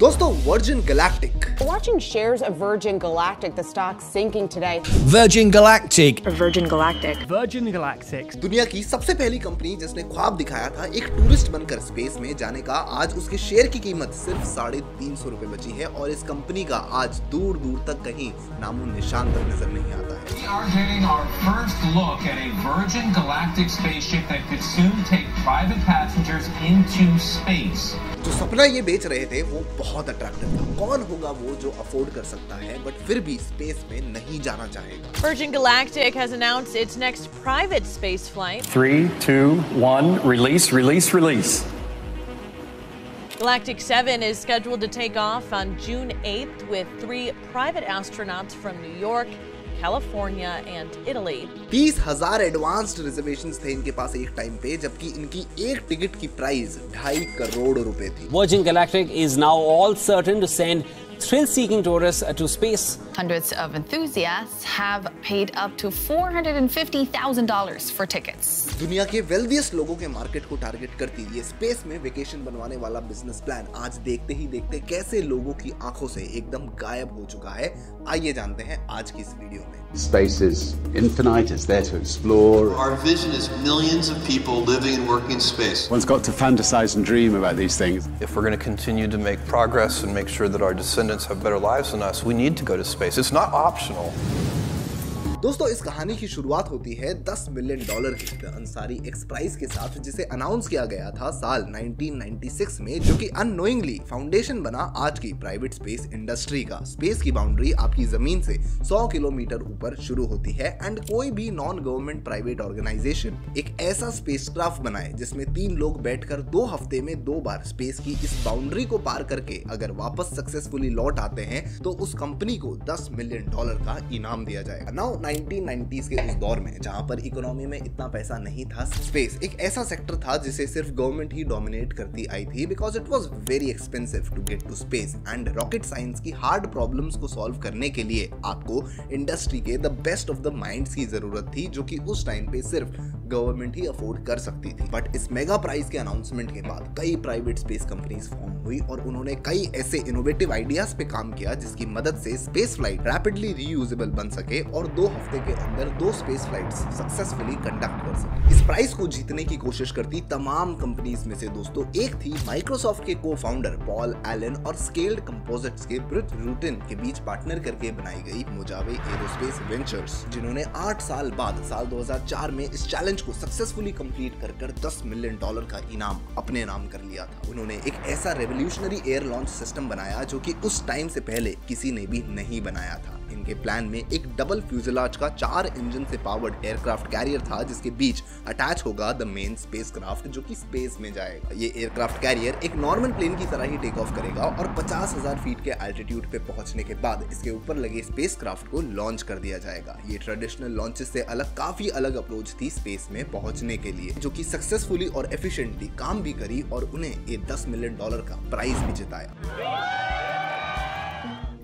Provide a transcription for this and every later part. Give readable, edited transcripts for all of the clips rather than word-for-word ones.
दोस्तों virgin galactic, Watching shares of Virgin Galactic, the stock sinking today. Virgin Galactic. Virgin Galactic. Virgin Galactic. दुनिया की सबसे पहली company जिसने ख्वाब दिखाया था एक टूरिस्ट बनकर स्पेस में जाने का, आज उसके शेयर की कीमत सिर्फ 350 रुपए बची है और इस कंपनी का आज दूर दूर तक कहीं नामो निशान तक नजर नहीं आता है। We are getting our first look at a Virgin Galactic spaceship that could soon take private passengers into space. जो सपना ये बेच रहे थे वो बहुत अट्रैक्टिव था। कौन होगा वो जो अफोर्ड कर सकता है बट फिर भी स्पेस में नहीं जाना चाहेगा। Virgin Galactic has announced its next private space flight. 3, 2, 1, release. Galactic 7 is scheduled to take off on June 8th with 3 private astronauts from New York, California and Italy. 30,000 advanced reservations थे इनके पास एक time पे, जबकि इनकी एक ticket की price 2.5 crore रुपए थी। Virgin Galactic is now all certain to send thrill-seeking tourists to space. Hundreds of enthusiasts have paid up to $450,000 for tickets. दुनिया के वेल्दिएस्ट लोगों के मार्केट को टारगेट करती ये स्पेस में वेकेशन बनवाने वाला बिजनेस प्लान आज देखते ही देखते कैसे लोगों की आंखों से एकदम गायब हो चुका है। आइए जानते हैं आज की इस वीडियो में। Space is infinite, it's there to explore. Our vision is millions of people living and working in space. One's got to fantasize and dream about these things. If we're going to continue to make progress and make sure that our descendants have better lives than us, we need to go to space. It's not optional. दोस्तों इस कहानी की शुरुआत होती है $10 million की Ansari x prize के साथ, जिसे अनाउंस किया गया था साल 1996 में, जो कि अननोइंगली फाउंडेशन बना आज की प्राइवेट स्पेस इंडस्ट्री का। स्पेस की बाउंड्री आपकी जमीन से 100 किलोमीटर ऊपर शुरू होती है एंड कोई भी नॉन गवर्नमेंट प्राइवेट ऑर्गेनाइजेशन एक ऐसा स्पेसक्राफ्ट बनाए जिसमें 3 लोग बैठकर 2 हफ्ते में 2 बार स्पेस की इस बाउंड्री को पार करके अगर वापस सक्सेसफुली लौट आते हैं तो उस कंपनी को $10 मिलियन का इनाम दिया जाएगा। नाउ 1990s के उस दौर में जहां पर इकोनॉमी में इतना पैसा नहीं था, स्पेस एक ऐसा सेक्टर था जिसे सिर्फ गवर्नमेंट ही डोमिनेट करती आई थी, because it was very expensive to get to space and rocket science की हार्ड प्रॉब्लम्स को सॉल्व करने के लिए आपको इंडस्ट्री के the best of the minds की जरूरत थी, जो कि उस टाइम पे सिर्फ गवर्नमेंट ही अफोर्ड कर सकती थी। बट इस मेगा प्राइज के अनाउंसमेंट के बाद कई प्राइवेट स्पेस कंपनीज फॉर्म हुई और उन्होंने कई ऐसे इनोवेटिव आइडियाज पे काम किया जिसकी मदद से स्पेस फ्लाइट रैपिडली रीयूजेबल बन सके और 2 हफ्ते के अंदर 2 स्पेस फ्लाइट्स सक्सेसफुली कंडक्ट कर सके। इस प्राइस को जीतने की कोशिश करती तमाम कंपनीज में से दोस्तों एक थी माइक्रोसॉफ्ट के को फाउंडर पॉल एलन और स्केल्ड कंपोजिट्स के ब्रुट रूटिन के बीच पार्टनर करके बनाई गई मोजावे एरोस्पेस वेंचर्स, जिन्होंने 8 साल बाद साल 2004 में इस चैलेंज को सक्सेसफुली कंप्लीट कर $10 मिलियन का इनाम अपने नाम कर लिया था। उन्होंने एक ऐसा रेवोल्यूशनरी एयर लॉन्च सिस्टम बनाया जो कि उस टाइम से पहले किसी ने भी नहीं बनाया था। इनके प्लान में एक डबल फ्यूजलाज का 4 इंजन से पावर्ड एयरक्राफ्ट कैरियर था जिसके बीच अटैच होगा द मेन स्पेसक्राफ्ट जो कि स्पेस में जाएगा। ये एयरक्राफ्ट कैरियर एक नॉर्मल प्लेन की तरह ही टेक ऑफ करेगा और 50,000 फीट के एल्टीट्यूड पे पहुंचने के बाद इसके ऊपर लगे स्पेसक्राफ्ट को लॉन्च कर दिया जाएगा। ये ट्रेडिशनल लॉन्चेस से काफी अलग अप्रोच थी स्पेस में पहुंचने के लिए, जो कि सक्सेसफुली और एफिशिएंटली काम भी करी और उन्हें ये $10 मिलियन का प्राइज भी जिताया।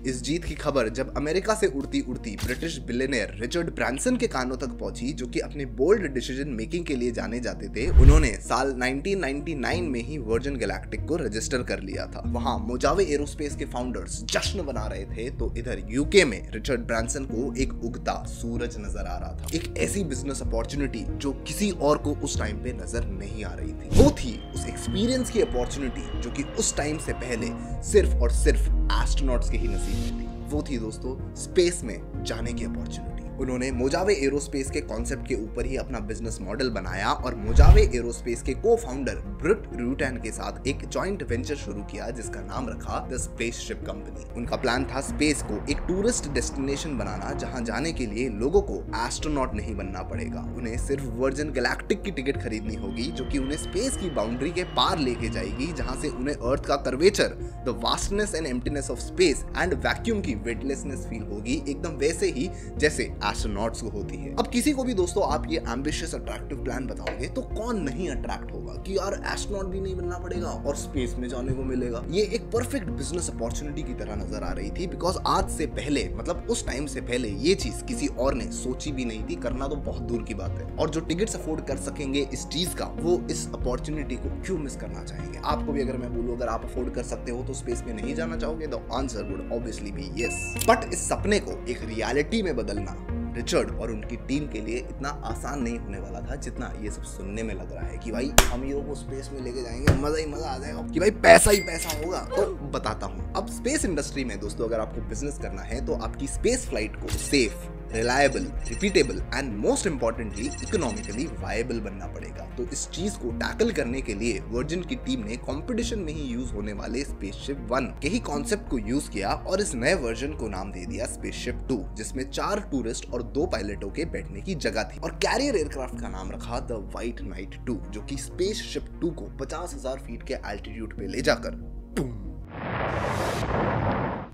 इस जीत की खबर जब अमेरिका से उड़ती उड़ती ब्रिटिश बिलियनियर रिचर्ड ब्रांसन के कानों तक पहुंची, जो कि अपने बोल्ड डिसीजन मेकिंग के लिए जाने जाते थे, उन्होंने साल 1999 में ही वर्जिन गैलेक्टिक को रजिस्टर कर लिया था। वहां मोजावे एरोस्पेस के फाउंडर्स जश्न बना रहे थे तो इधर यूके में रिचर्ड ब्रांसन को एक उगता सूरज नजर आ रहा था। एक ऐसी बिजनेस अपॉर्चुनिटी जो किसी और को उस टाइम पे नजर नहीं आ रही थी। वो थी उस एक्सपीरियंस की अपॉर्चुनिटी जो कि उस टाइम से पहले सिर्फ और सिर्फ एस्ट्रोनॉट्स के ही नसीब में थी। वो थी दोस्तों स्पेस में जाने की अपॉर्चुनिटी। उन्होंने मोजावे एरोस्पेस के कॉन्सेप्ट के ऊपर ही अपना बिजनेस मॉडल बनाया और मोजावे एरोस्पेस के को फाउंडर ब्रुट रूटन के साथ एक जॉइंट वेंचर शुरू किया जिसका नाम रखा द स्पेसशिप कंपनी। उनका प्लान था स्पेस को एक टूरिस्ट डेस्टिनेशन बनाना जहां जाने के लिए लोगों को एस्ट्रोनॉट नहीं बनना पड़ेगा। उन्हें सिर्फ वर्जिन गैलेक्टिक की टिकट खरीदनी होगी जो कि उन्हें स्पेस की बाउंड्री के पार लेके जाएगी, जहां से उन्हें अर्थ का curvature, the vastness and emptiness of space and vacuum की वेटलेसनेस फील होगी, एकदम वैसे ही जैसे एस्ट्रोनॉट्स को होती है। अब किसी को भी दोस्तों आप ये एम्बिशियस अट्रैक्टिव प्लान बताओगे तो कौन नहीं अट्रैक्ट होगा कि यार एस्ट्रोनॉट भी नहीं बनना पड़ेगा और स्पेस में जाने को मिलेगा। ये एक परफेक्ट बिजनेस अपॉर्चुनिटी की तरह नजर आ रही थी, बिकॉज आज से पहले मतलब उस टाइम से पहले ये चीज किसी और ने सोची भी नहीं थी, करना तो बहुत दूर की बात है। और जो टिकट्स अफोर्ड कर सकेंगे इस चीज का, वो इस अपॉर्चुनिटी को क्यों मिस करना चाहेंगे। आपको भी अगर मैं बोलूं अगर आप अफोर्ड कर सकते हो तो स्पेस में नहीं जाना चाहोगे? The answer would obviously be yes. But इस सपने को एक रियलिटी में बदलना रिचर्ड और उनकी टीम के लिए इतना आसान नहीं होने वाला था जितना ये सब सुनने में लग रहा है कि भाई हम हीरो को स्पेस में लेके जाएंगे, मजा ही मजा आ जाएगा, कि भाई पैसा ही पैसा होगा। तो बताता हूँ। अब स्पेस इंडस्ट्री में दोस्तों अगर आपको बिजनेस करना है तो आपकी स्पेस फ्लाइट को safe, reliable, repeatable and most importantly economically viable बनना पड़ेगा। तो इस चीज को टैकल करने के लिए वर्जिन की टीम ने कंपटीशन में ही यूज होने वाले स्पेसशिप 1 के ही कॉन्सेप्ट को यूज किया और इस नए वर्जन को नाम दे दिया स्पेसशिप 2, जिसमें 4 टूरिस्ट और 2 पायलटों के बैठने की जगह थी। और कैरियर एयरक्राफ्ट का नाम रखा द व्हाइट नाइट 2, जो कि स्पेसशिप 2 को 50,000 फीट के एल्टीट्यूड पे ले जाकर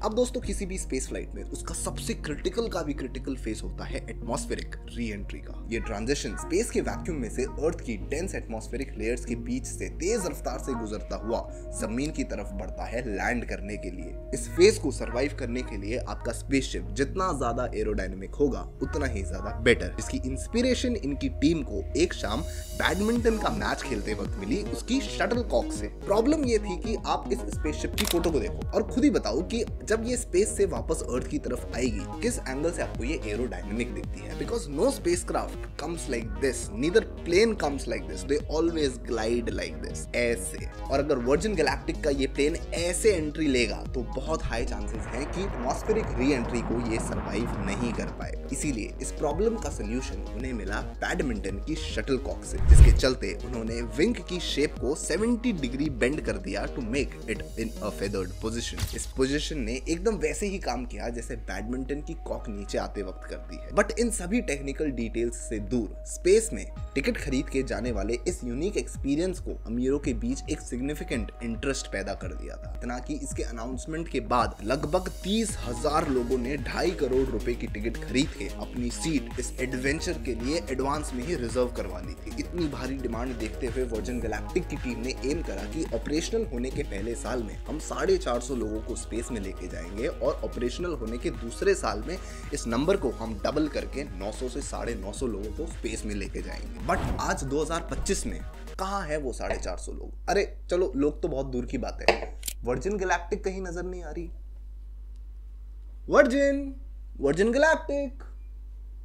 अब दोस्तों किसी भी स्पेस फ्लाइट में उसका सबसे क्रिटिकल का भी क्रिटिकल फेज होता है एटमॉस्फेरिक री एंट्री का। ये ट्रांजिशन स्पेस के वैक्यूम में से अर्थ की डेंस एटमॉस्फेरिक लेयर्स के बीच से तेज रफ्तार से गुजरता हुआ जमीन की तरफ बढ़ता है लैंड करने के लिए। इस फेज को सरवाइव करने के लिए आपका स्पेसशिप जितना ज्यादा एरोडायनेमिक होगा उतना ही ज्यादा बेटर। इसकी इंस्पिरेशन इनकी टीम को एक शाम बैडमिंटन का मैच खेलते वक्त मिली उसकी शटलकॉक से। प्रॉब्लम ये थी कि आप इस स्पेसशिप की फोटो को देखो और खुद ही बताओ कि जब ये स्पेस से वापस अर्थ की तरफ आएगी किस एंगल से आपको ये एरोडायनेमिक दिखती है। Because no spacecraft comes like this, neither plane comes like this, they always glide like this, ऐसे। और अगर वर्जिन गैलेक्टिक का ये प्लेन ऐसे एंट्री लेगा तो बहुत हाई चांसेस हैं कि एटमॉस्फेरिक री एंट्री को ये सरवाइव नहीं कर पाए। इसीलिए इस प्रॉब्लम का सोल्यूशन उन्हें मिला बैडमिंटन की शटलकॉक से, जिसके चलते उन्होंने विंग की शेप को 70 डिग्री बेंड कर दिया to make it in a feathered position. इस पोजीशन ने एकदम वैसे ही काम किया जैसे बैडमिंटन की कॉक नीचे आते वक्त करती है। बट इन सभी टेक्निकल डिटेल्स से दूर स्पेस में टिकट खरीद के जाने वाले इस यूनिक एक्सपीरियंस को अमीरों के बीच एक सिग्निफिकेंट इंटरेस्ट पैदा कर दिया था। इतना कि इसके अनाउंसमेंट के बाद लगभग 30,000 लोगों ने 2.5 करोड़ रुपए की टिकट खरीद के अपनी सीट इस एडवेंचर के लिए एडवांस में ही रिजर्व करवा ली थी। इतनी भारी डिमांड देखते हुए वर्जिन गैलेक्टिक की टीम ने एम करा कि ऑपरेशनल होने के पहले साल में हम 450 लोगों को स्पेस में लेके जाएंगे और ऑपरेशनल होने के दूसरे साल में इस नंबर को हम डबल करके 900 से 950 लोगों को स्पेस में लेके जाएंगे। बट आज 2025 में कहाँ है वो 450 लोग? अरे चलो लोग तो बहुत दूर की बात है, वर्जिन गैलेक्टिक कहीं नजर नहीं आ रही। वर्जिन गैलेक्टिक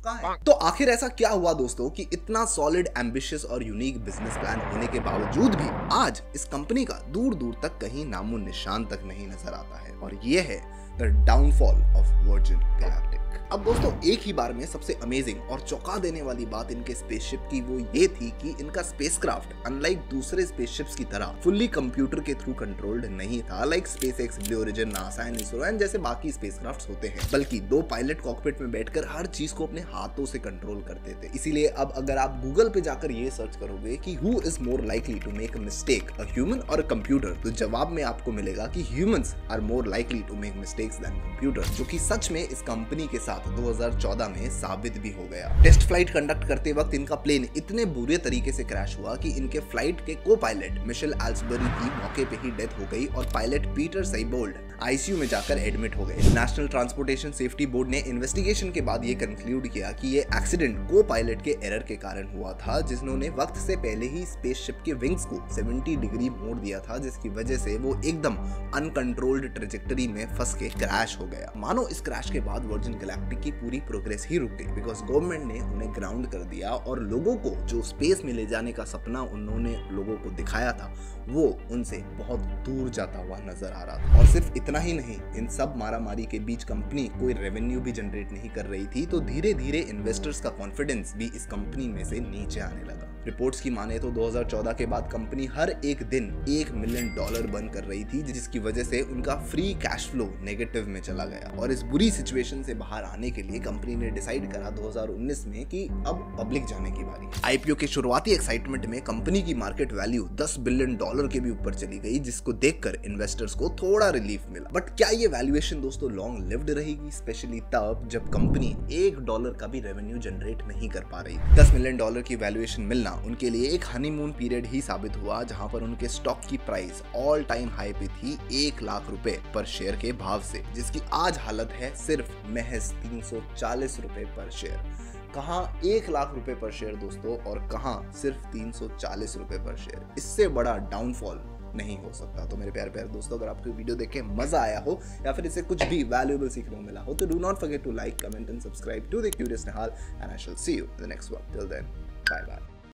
कहाँ है? तो आखिर ऐसा क्या हुआ दोस्तों कि इतना सॉलिड, एम्बिशियस और यूनिक बिजनेस प्लान होने के बावजूद भी आज इस कंपनी का दूर दूर तक कहीं नामो निशान तक नहीं नजर आता है। और ये है the downfall of virgin galactic. अब दोस्तों एक ही बार में सबसे अमेजिंग और चौंका देने वाली बात इनके स्पेसशिप की वो ये थी कि इनका स्पेसक्राफ्ट अनलाइक दूसरे स्पेसशिप्स की तरह फुल्ली कंप्यूटर के थ्रू कंट्रोल्ड नहीं था, like SpaceX, blue origin, NASA and ISRO and जैसे बाकी स्पेसक्राफ्ट्स होते हैं, बल्कि 2 पायलट कॉकपिट में बैठकर हर चीज को अपने हाथों से कंट्रोल करते थे। इसीलिए अब अगर आप गूगल पे जाकर ये सर्च करोगे कि who is more likely to make a mistake, a human और अ कंप्यूटर, तो जवाब में आपको मिलेगा कि humans are more likely to make mistakes than computer, जो कि सच में इस कंपनी के साथ 2014 में साबित भी हो गया। टेस्ट फ्लाइट कंडक्ट करते वक्त इनका प्लेन इतने बुरे तरीके से क्रैश हुआ कि इनके फ्लाइट के को पायलट मिशेल एल्सबरी की मौके पे ही डेथ हो गई और पायलट पीटर साइबोल्ड आईसीयू में जाकर एडमिट हो गए। नेशनल ट्रांसपोर्टेशन सेफ्टी बोर्ड ने इन्वेस्टिगेशन के बाद ये कंक्लूड किया कि ये एक्सीडेंट को पायलट के एरर के कारण हुआ था, जिन्होंने वक्त से पहले ही स्पेसशिप के विंग्स को 70 डिग्री मोड़ दिया था, जिसकी वजह से वो एकदम अनकंट्रोल्ड ट्रेजेक्टरी में फंस के क्रैश हो गया। मानो इस क्रैश के बाद वर्जिन गैलेक्टिक की पूरी प्रोग्रेस ही रुक गई, बिकॉज गवर्नमेंट ने उन्हें ग्राउंड कर दिया और लोगों को जो स्पेस में ले जाने का सपना उन्होंने लोगों को दिखाया था वो उनसे बहुत दूर जाता हुआ नजर आ रहा था। और सिर्फ इतना ही नहीं, इन सब मारामारी के बीच कंपनी कोई रेवेन्यू भी जनरेट नहीं कर रही थी, तो धीरे धीरे इन्वेस्टर्स का कॉन्फिडेंस भी इस कंपनी में से नीचे आने लगा। रिपोर्ट्स की माने तो 2014 के बाद कंपनी हर एक दिन $1 मिलियन बर्न कर रही थी, जिसकी वजह से उनका फ्री कैश फ्लो नेगेटिव में चला गया। और इस बुरी सिचुएशन से बाहर आने के लिए कंपनी ने डिसाइड करा 2019 में कि अब पब्लिक जाने की बारी। आईपीओ के शुरुआती एक्साइटमेंट में कंपनी की मार्केट वैल्यू $10 बिलियन के भी ऊपर चली गई, जिसको देखकर इन्वेस्टर्स को थोड़ा रिलीफ मिला। बट क्या ये वैल्यूएशन दोस्तों लॉन्ग लिव्ड रहेगी, स्पेशली तब जब कंपनी $1 का भी रेवेन्यू जनरेट नहीं कर पा रही। $10 मिलियन की वैल्यूएशन मिलना उनके लिए एक हनीमून पीरियड ही साबित हुआ, जहां पर उनके स्टॉक की प्राइस ऑल टाइम हाई पे थी $1 लाख पर शेयर के भाव से, जिसकी आज हालत है सिर्फ महज $340 पर शेयर। कहां $1 लाख पर शेयर दोस्तों, और कहां सिर्फ $340 पर शेयर। इससे बड़ा डाउनफॉल नहीं हो सकता। तो मेरे प्यारे दोस्तों, अगर आपको वीडियो देख के मजा आया हो या फिर इससे कुछ भी वैल्यूएबल सीखने को मिला हो, तो do not forget to like, comment and subscribe to the curious Nihal, and I shall see you in the next one. Till then, bye bye.